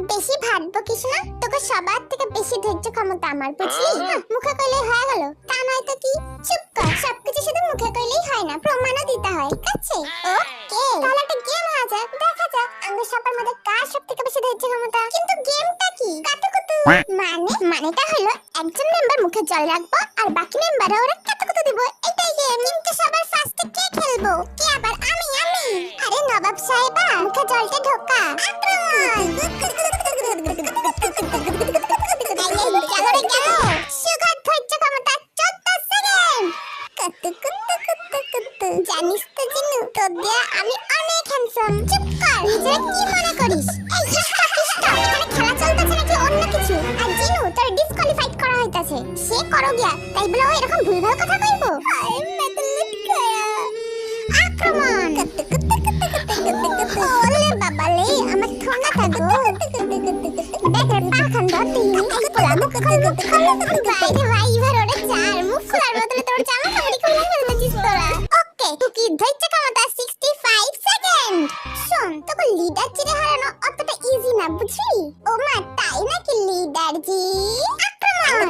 বেশি ভাত বকিস না, তোকে সবার থেকে বেশি ধৈর্য ক্ষমতা আমার, বুঝলি? মুখে কইলেই হয়ে গেল, তা নয় তো কি? চুপ কর, সবকিছু শুধু মুখে কইলেই হয় না, প্রমাণও দিতে হয়, ঠিক আছে? ওকে, তাহলে একটা গেম হয়ে যাক, দেখা যাক আমরা সবার মধ্যে কার সব থেকে বেশি ধৈর্য ক্ষমতা। কিন্তু গেমটা কি? কাতুকুতু। মানেটা হলো একজন মেম্বার মুখে জল রাখবো আর বাকি মেম্বাররা ওরা কাতুকুতু দিব, এটাই গেম। কিন্তু সবার ফার্স্টে কে খেলবো? কে আবার? আমি। আরে নবাব সাহেবা, মুখে জলটা ঢোকা। আক্রমণ! সুগার ধৈর্য ক্ষমতা 14 সেকেন্ড। জানিস তো জিনু, তোর দিয়া আমি অনেক হ্যান্ডসাম। চুপ কর, নিজের কি মনে করিস? এই এখানে খেলা চলতেছে নাকি অন্য কিছু? আর জিনু, তোর ডিসকোয়ালিফাইড করা হইতাছে। সে করো গিয়া, তাই বলে ও এরকম ভুলভাল কথা কইবো? হায় মেদলুট খায়া। আক্রমণ! ওলে বাবালে, আমার ঠোঙা থাকো। দেখের পাখান ধরতে এই পোলা মুখ বাইরে ভাই এবার ওরে চার মুখ খোলার বদলে তোর জামা কাপড় খুলে ফেলতেছিস তোরা। ওকে, তুই ধৈর্য ক্ষমতা 65 সেকেন্ড। শোন, তোকে লিডার চিরে হারানো অতটা ইজি না, বুঝলি? ও মা, তাই নাকি লিডার জি? আক্রমণ!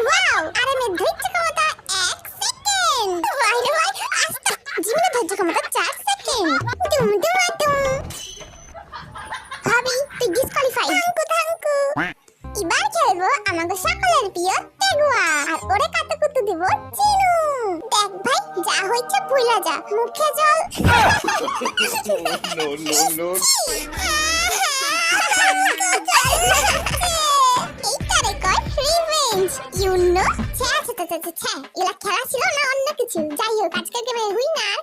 ওয়াও, আরে মে ধৈর্য ক্ষমতা 1 সেকেন্ড। ভাই আস্তে জীবনে ধৈর্য ক্ষমতা 4 সেকেন্ড। দুম ভাবি, তুই ডিসকোয়ালিফাইড। থাঙ্কু। এবার খেলবো আমাদের সকলের প্রিয় তেগুয়া, আর ওরে কাতুকুতু দিব চিনু। দেখ ভাই, যা হইছে ভুলা যা, মুখে জল। No. এইটারে কয় রিভেঞ্জ, ইউ নো? ছ্যা, এগুলা খেলা ছিল না অন্য কিছু? যাই হোক, আজকের গেমে উইনার